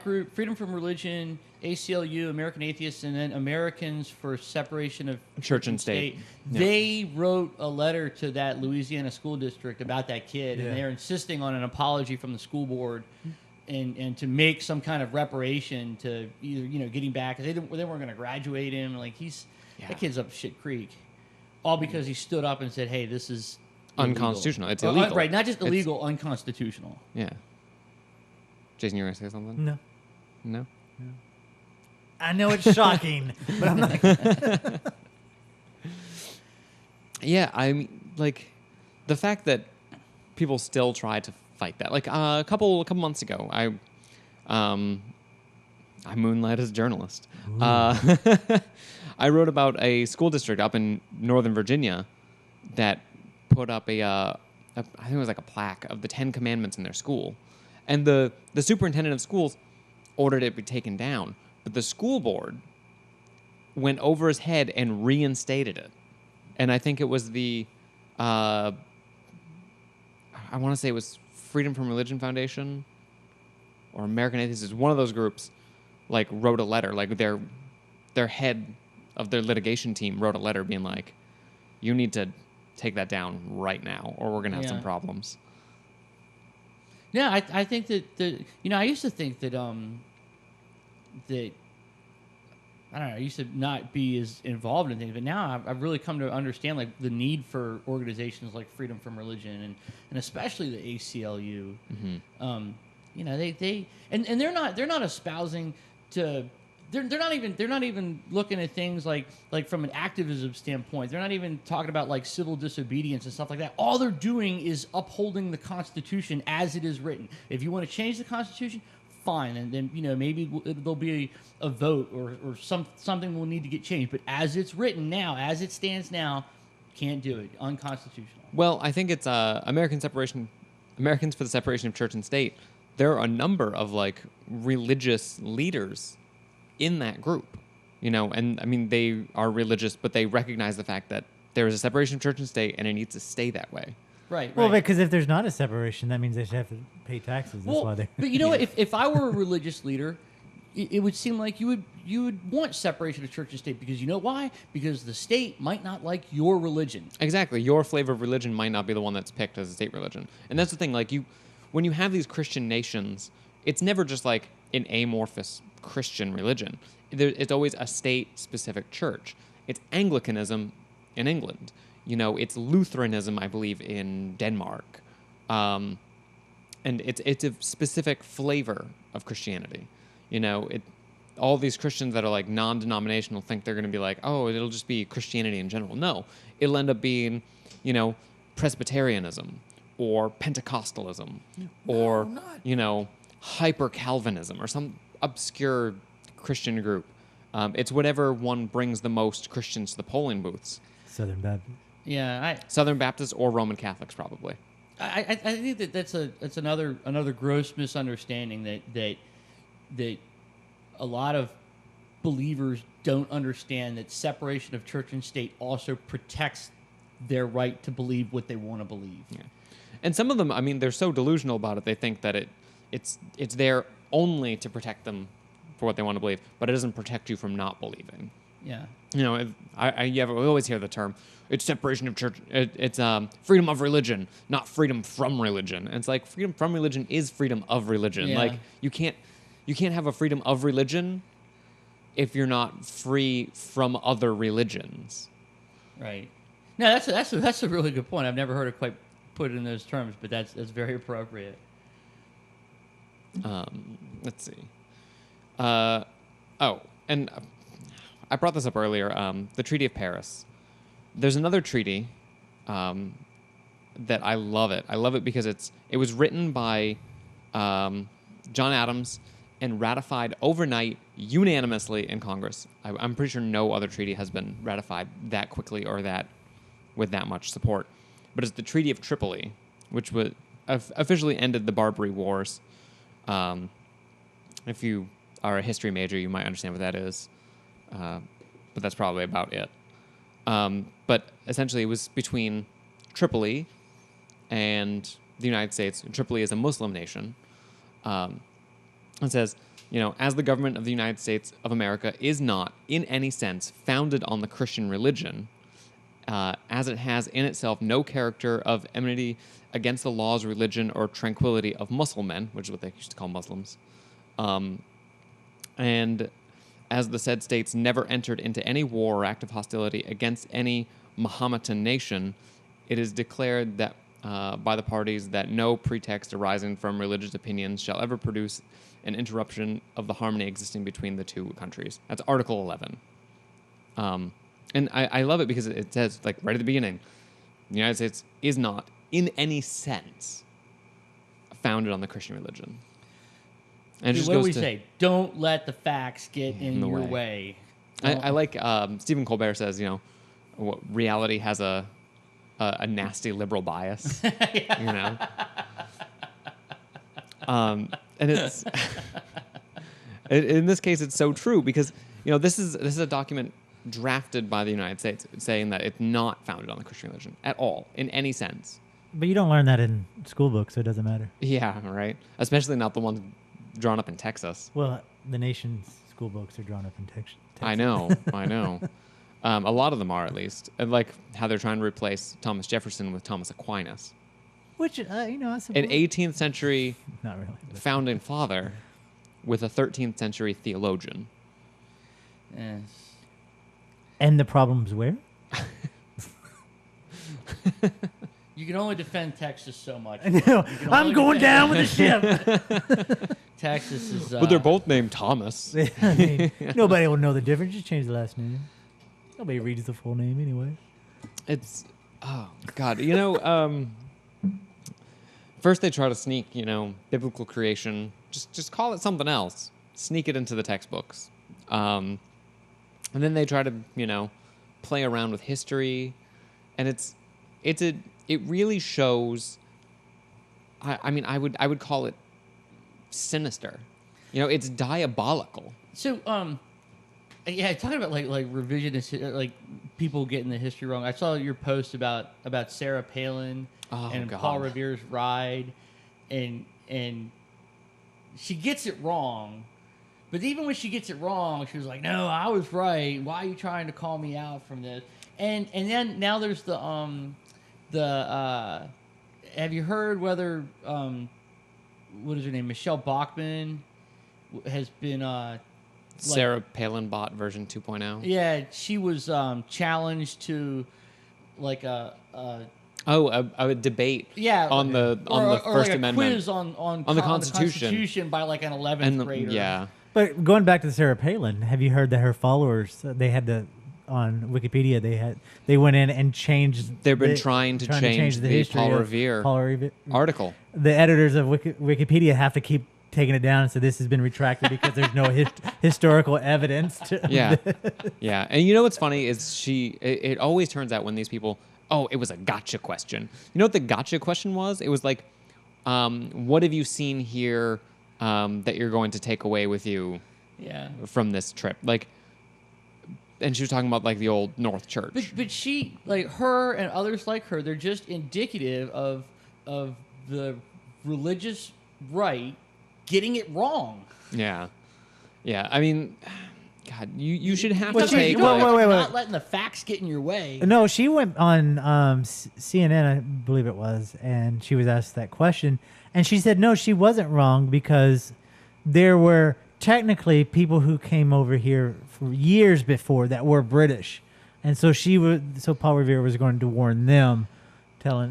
group, Freedom from Religion, ACLU, American Atheists, and then Americans for Separation of Church and State. Yeah. They wrote a letter to that Louisiana school district about that kid, and they're insisting on an apology from the school board and to make some kind of reparation to either getting back. They weren't going to graduate him. Like that kid's up shit creek, all because he stood up and said, "Hey, this is unconstitutional. It's illegal." Right? Not just illegal, unconstitutional. Yeah. Jason, you were going to say something? No. I know it's shocking, but I'm not. Yeah, I mean, like the fact that people still try to fight that. Like a couple months ago, I moonlight as a journalist. I wrote about a school district up in Northern Virginia that put up I think it was like a plaque of the 10 Commandments in their school, and the superintendent of schools ordered it be taken down. But the school board went over his head and reinstated it. And I think it was the, I want to say it was Freedom from Religion Foundation or American Atheists. One of those groups, like, wrote a letter. Like, their head of their litigation team wrote a letter being like, you need to take that down right now, or we're going to have some problems. Yeah, I think that I used to think that I don't know, I used to not be as involved in things, but now I've really come to understand like the need for organizations like Freedom from Religion and especially the ACLU. Mm-hmm. They're not espousing to. They're not even looking at things like from an activism standpoint. They're not even talking about like civil disobedience and stuff like that. All they're doing is upholding the Constitution as it is written. If you want to change the Constitution, fine, and then maybe there'll be a vote or something will need to get changed. But as it's written now, as it stands now, can't do it. Unconstitutional. Well, I think it's Americans for the Separation of Church and State. There are a number of like religious leaders in that group, and I mean they are religious, but they recognize the fact that there is a separation of church and state, and it needs to stay that way. Right. Well, because if there's not a separation, that means they should have to pay taxes. That's why they. But you know what? If I were a religious leader, it would seem like you would want separation of church and state, because you know why? Because the state might not like your religion. Exactly. Your flavor of religion might not be the one that's picked as a state religion, and that's the thing. Like when you have these Christian nations, it's never just like an amorphous Christian religion. It's always a state-specific church. It's Anglicanism in England. It's Lutheranism, I believe, in Denmark. And it's a specific flavor of Christianity. All these Christians that are like non-denominational think they're going to be like, oh, it'll just be Christianity in general. No, it'll end up being, Presbyterianism or Pentecostalism or, hyper-Calvinism or some obscure Christian group. It's whatever one brings the most Christians to the polling booths. Southern Baptist. Yeah, Southern Baptists or Roman Catholics, probably. I think that's another gross misunderstanding that a lot of believers don't understand, that separation of church and state also protects their right to believe what they want to believe. Yeah. And some of them, I mean, they're so delusional about it, they think that it's there only to protect them for what they want to believe, but it doesn't protect you from not believing. Yeah. We always hear the term, it's separation of church, it's freedom of religion, not freedom from religion. And it's like, freedom from religion is freedom of religion. Yeah. Like, you can't have a freedom of religion if you're not free from other religions. Right. No, that's a really good point. I've never heard it quite put in those terms, but that's very appropriate. Let's see. And I brought this up earlier, the Treaty of Paris. There's another treaty that I love it. I love it because it was written by John Adams and ratified overnight unanimously in Congress. I'm pretty sure no other treaty has been ratified that quickly or with that much support. But it's the Treaty of Tripoli, which was officially ended the Barbary Wars. If you are a history major, you might understand what that is. But that's probably about it. But essentially, it was between Tripoli and the United States. Tripoli is a Muslim nation. It says, as the government of the United States of America is not, in any sense, founded on the Christian religion, as it has in itself no character of enmity against the laws, religion, or tranquility of Muslimen, which is what they used to call Muslims, and as the said states never entered into any war or act of hostility against any Mahometan nation, it is declared that by the parties that no pretext arising from religious opinions shall ever produce an interruption of the harmony existing between the two countries. That's Article 11. And I love it because it says, like, right at the beginning, the United States is not, in any sense, founded on the Christian religion. And Dude, what do we say? Don't let the facts get in your way. I like Stephen Colbert says, reality has a nasty liberal bias, and it's in this case it's so true because this is a document drafted by the United States saying that it's not founded on the Christian religion at all, in any sense. But you don't learn that in school books, so it doesn't matter. Yeah, right? Especially not the ones drawn up in Texas. Well, the nation's school books are drawn up in Texas. I know. A lot of them are, at least. And like how they're trying to replace Thomas Jefferson with Thomas Aquinas. Which, I suppose. An 18th century Not really. founding father with a 13th century theologian. Yes. And the problem's where? You can only defend Texas so much. I know. I'm going down with the ship. Texas is. But they're both named Thomas. I mean, nobody will know the difference. Just change the last name. Nobody reads the full name anyway. It's, oh, God. First they try to sneak, biblical creation. Just call it something else. Sneak it into the textbooks. And then they try to, play around with history. And it really shows, I would call it sinister. It's diabolical. So, yeah, talking about like revisionist, like people getting the history wrong. I saw your post about Sarah Palin and God. Paul Revere's ride, and she gets it wrong. But even when she gets it wrong, she was like, "No, I was right. Why are you trying to call me out from this?" And then now there's the have you heard whether what is her name? Michelle Bachmann has been Sarah Palin bot version 2.0. Yeah, she was challenged to like a debate. Yeah, on the First like Amendment, quiz on the Constitution by like an 11th grader. Yeah. But going back to Sarah Palin, have you heard that her followers, they had on Wikipedia, they went in and changed. They've been trying to change the history Paul of Revere article. The editors of Wikipedia have to keep taking it down, so this has been retracted because there's no historical evidence. Yeah. And what's funny is it always turns out when these people, it was a gotcha question. You know what the gotcha question was? It was like, what have you seen here that you're going to take away with you from this trip? Like, and she was talking about like the old North Church. But she, like her and others like her, they're just indicative of the religious right getting it wrong. Yeah. I mean, God, you should have to take. take. Wait. Not letting the facts get in your way. No, she went on CNN, I believe it was, and she was asked that question, and she said no, she wasn't wrong because there were technically people who came over here for years before that were British, and so Paul Revere was going to warn them,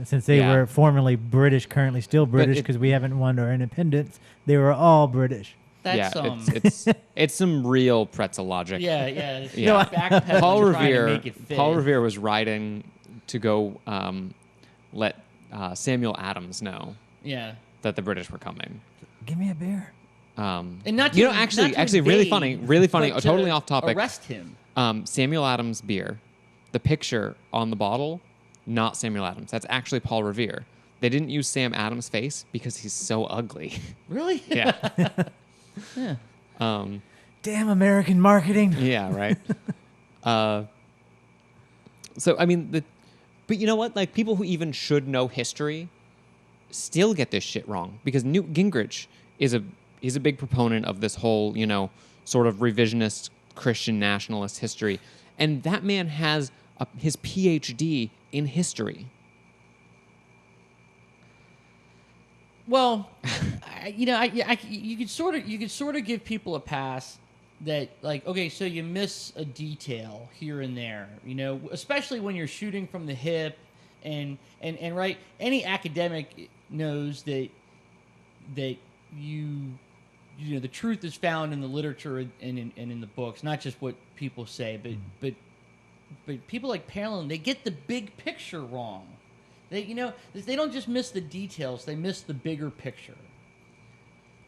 since they were formerly British, currently still British because we haven't won our independence. They were all British. That's it's some real pretzel logic. Yeah. No, Paul Revere was writing to go let Samuel Adams know that the British were coming. Give me a beer. And not actually really funny, totally off topic. Arrest him. Samuel Adams beer, the picture on the bottle, not Samuel Adams. That's actually Paul Revere. They didn't use Sam Adams' face because he's so ugly. Really? Yeah. Yeah. Damn American marketing. Yeah, right. So I mean, but you know what? Like people who even should know history still get this shit wrong because Newt Gingrich is a big proponent of this whole, sort of revisionist Christian nationalist history, and that man has his PhD in history. Well, you could sort of give people a pass that, like, okay, so you miss a detail here and there, especially when you're shooting from the hip, and right, any academic knows that the truth is found in the literature and in the books, not just what people say, but people like Palin, they get the big picture wrong. They don't just miss the details; they miss the bigger picture.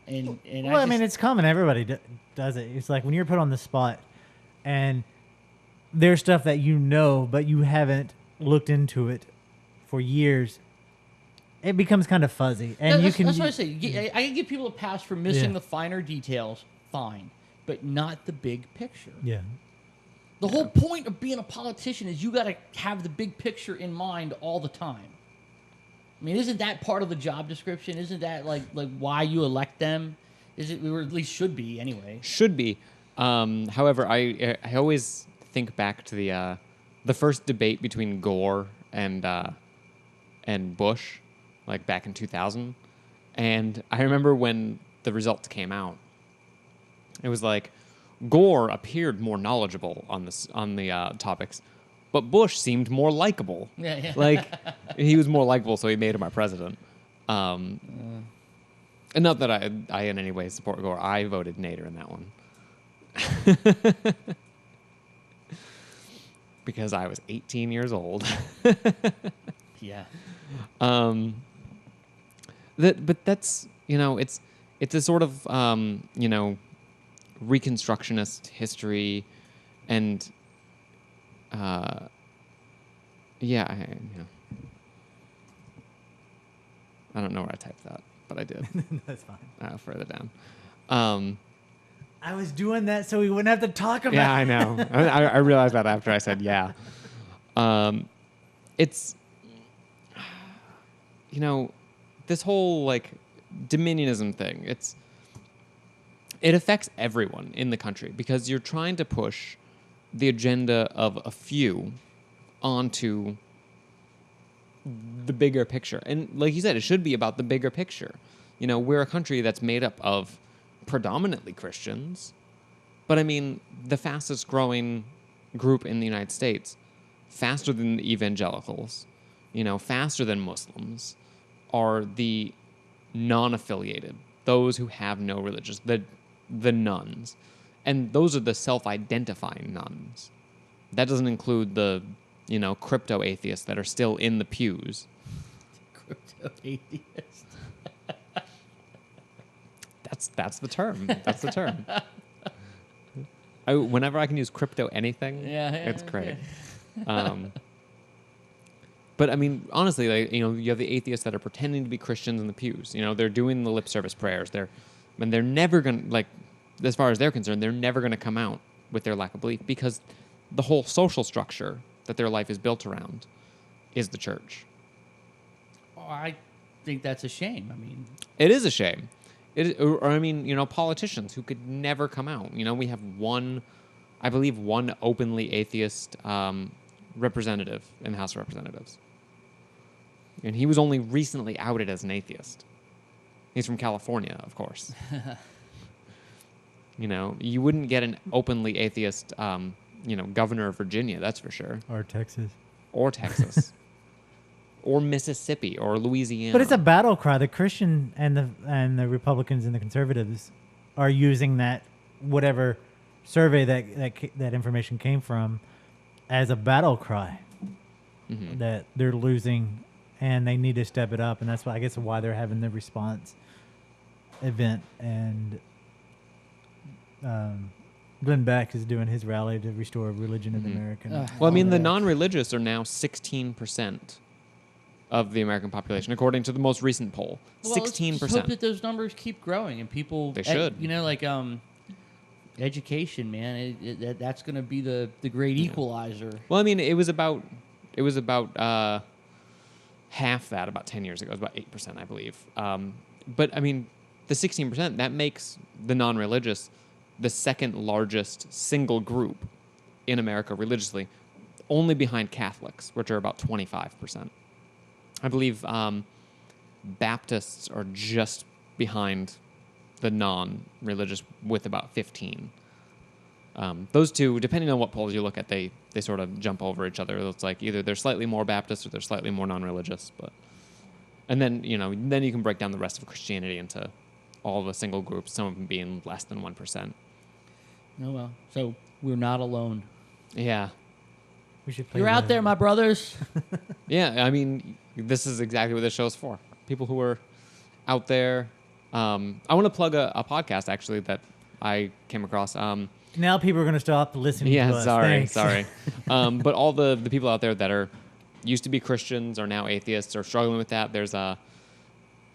And I mean, it's common. Everybody does it. It's like when you're put on the spot, and there's stuff that but you haven't looked into it for years. It becomes kind of fuzzy, and that's what I say. I can give people a pass for missing the finer details, fine, but not the big picture. Yeah. The whole point of being a politician is you got to have the big picture in mind all the time. I mean, isn't that part of the job description? Isn't that like why you elect them? Is it, or at least should be anyway? Should be. However, I always think back to the first debate between Gore and Bush, like back in 2000, and I remember when the results came out. It was like Gore appeared more knowledgeable on the topics, but Bush seemed more likable. Yeah. Like he was more likable, so he made him our president. And not that I in any way support Gore. I voted Nader in that one. Because I was 18 years old. Yeah. But that's, it's a sort of, Reconstructionist history and, yeah. I don't know where I typed that, but I did. That's fine. Further down. I was doing that so we wouldn't have to talk about it. Yeah, I know. I realized that after I said yeah. It's, this whole like Dominionism thing. It affects everyone in the country because you're trying to push the agenda of a few onto the bigger picture. And like you said, it should be about the bigger picture. We're a country that's made up of predominantly Christians, but I mean, the fastest growing group in the United States, faster than the evangelicals, faster than Muslims, are the non-affiliated, those who have no religious, the nuns. And those are the self-identifying nuns. That doesn't include the, crypto atheists that are still in the pews. Crypto atheists. That's the term. That's the term. Whenever I can use crypto anything, it's great. But I mean, honestly, like, you have the atheists that are pretending to be Christians in the pews. They're doing the lip service prayers. They're never gonna, like, as far as they're concerned, they're never gonna come out with their lack of belief because the whole social structure that their life is built around is the church. Oh, I think that's a shame. I mean, it is a shame. Politicians who could never come out. We have one openly atheist representative in the House of Representatives. And he was only recently outed as an atheist. He's from California, of course. You wouldn't get an openly atheist, governor of Virginia, that's for sure. Or Texas. Or Mississippi or Louisiana. But it's a battle cry. The Christian and the Republicans and the conservatives are using that whatever survey that information came from as a battle cry that they're losing and they need to step it up, and that's why I guess why they're having the response event, and Glenn Beck is doing his rally to restore religion in America. Well, I mean, the non-religious are now 16% of the American population, according to the most recent poll. 16%. Let's hope that those numbers keep growing and people. They should. Education, man. That's going to be the great equalizer. Well, I mean, it was about half that about 10 years ago. It was about 8%, I believe. But I mean, the 16%, that makes the non-religious the second largest single group in America religiously, only behind Catholics, which are about 25%. I believe Baptists are just behind the non-religious with about 15. Those two, depending on what polls you look at, they sort of jump over each other. It's like either they're slightly more Baptist or they're slightly more non-religious. And then then you can break down the rest of Christianity into all the single groups, some of them being less than 1%. Oh well, so we're not alone. Yeah. We should play. You're out there, my brothers. Yeah, I mean, this is exactly what this show's for. People who are out there. I want to plug a podcast, actually, that I came across. Now people are going to stop listening to us. Sorry. But all the people out there that are used to be Christians are now atheists or struggling with that, there's a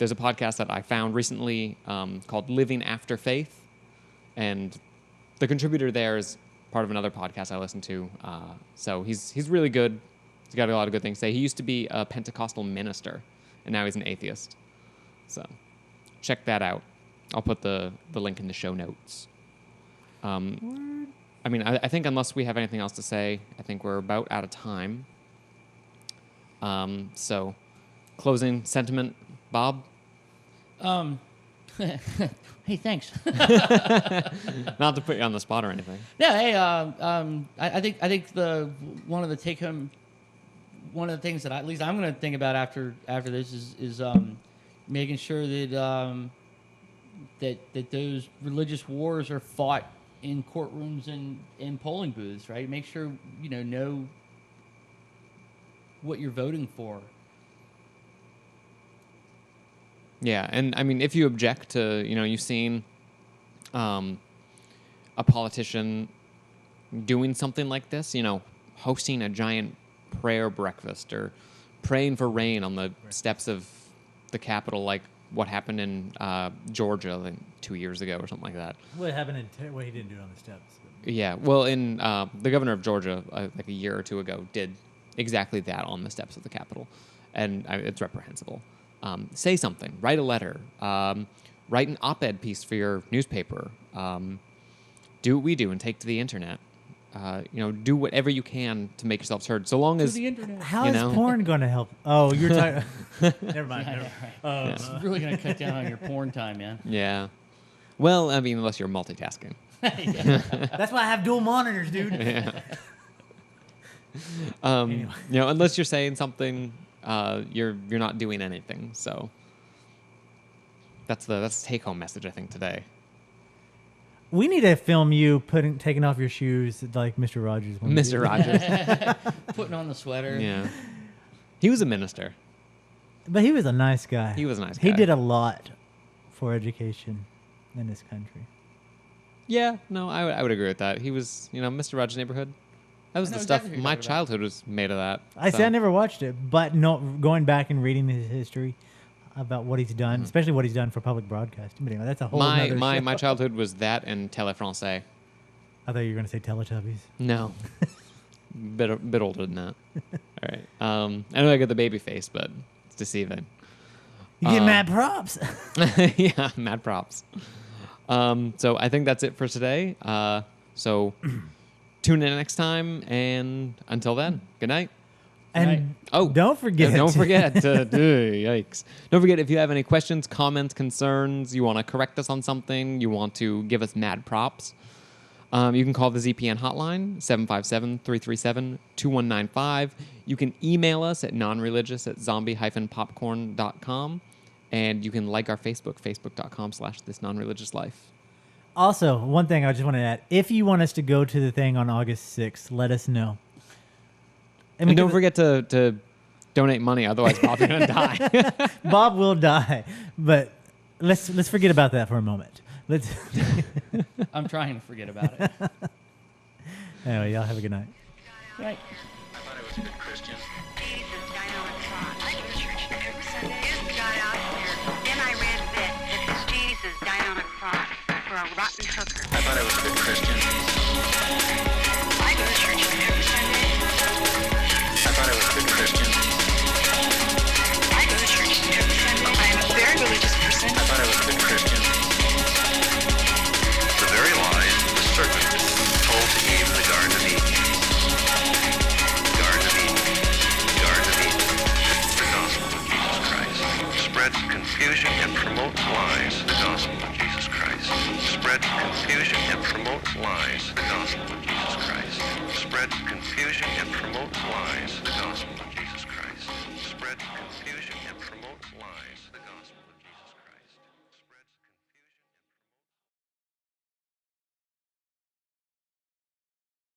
podcast that I found recently called Living After Faith. And the contributor there is part of another podcast I listen to. So he's really good. He's got a lot of good things to say. He used to be a Pentecostal minister, and now he's an atheist. So check that out. I'll put the link in the show notes. I mean, I think unless we have anything else to say, I think we're about out of time. So closing sentiment, Bob? Hey, thanks. Not to put you on the spot or anything. Yeah, hey, I think one of the things that at least I'm going to think about after this is making sure that that those religious wars are fought in courtrooms and in polling booths, right? Make sure know what you're voting for. Yeah, and I mean, if you object to, you've seen a politician doing something like this, hosting a giant prayer breakfast or praying for rain on the steps of the Capitol, like what happened in Georgia like 2 years ago or something like that. What happened well, he didn't do it on the steps. Yeah, well, in the governor of Georgia, like a year or two ago, did exactly that on the steps of the Capitol, and it's reprehensible. Say something, write a letter, write an op-ed piece for your newspaper, do what we do and take to the internet. Do whatever you can to make yourselves heard. So long as the internet. How is porn going to help? Oh, you're talking. Never mind. It's really going to cut down on your porn time, man. Yeah. Well, I mean, unless you're multitasking. That's why I have dual monitors, dude. Yeah. Anyway. Unless you're saying something, you're not doing anything. So that's the take-home message, I think, today. We need to film you taking off your shoes like Mr. Rogers. Mr. Rogers. Putting on the sweater. Yeah. He was a minister. But he was a nice guy. He was a nice guy. He did a lot for education in this country. Yeah, no, I would agree with that. He was, Mr. Rogers' Neighborhood. That was the stuff. My childhood was made of that. I never watched it, but going back and reading his history about what he's done, especially what he's done for public broadcasting. But anyway, that's a whole other show. My childhood was that and Télé Français. I thought you were going to say Teletubbies. No. bit older than that. All right. I know I got the baby face, but it's deceiving. You get mad props. Yeah, mad props. So I think that's it for today. So tune in next time, and until then, good night. And don't forget. Yikes. Don't forget, if you have any questions, comments, concerns, you want to correct us on something, you want to give us mad props, you can call the ZPN hotline, 757-337-2195. You can email us at nonreligious@zombie-popcorn.com. And you can like our Facebook, facebook.com/thisnonreligiouslife. Also, one thing I just want to add, if you want us to go to the thing on August 6th, let us know. And don't forget to donate money, otherwise Bob's going to die. Bob will die, but let's forget about that for a moment. I'm trying to forget about it. Anyway, y'all have a good night. Right. I thought I was a good Christian. Jesus died on a cross. I go to church every Sunday. This got out here. Then I read that Jesus died on a cross for a rotten hooker. I thought I was a good Christian. I go to church every Sunday. I thought I was a good Christian. I go to church every Sunday. I am a very religious person. I thought I was a good Christian. The very lies the serpent told to Eve in the Garden of Eden. Garden of Eden. Garden of Eden. The gospel of Jesus Christ. Spread confusion and promote lies. The gospel of Jesus Christ. Spread confusion and promote lies. The gospel of Jesus Christ. Spread confusion and promote lies.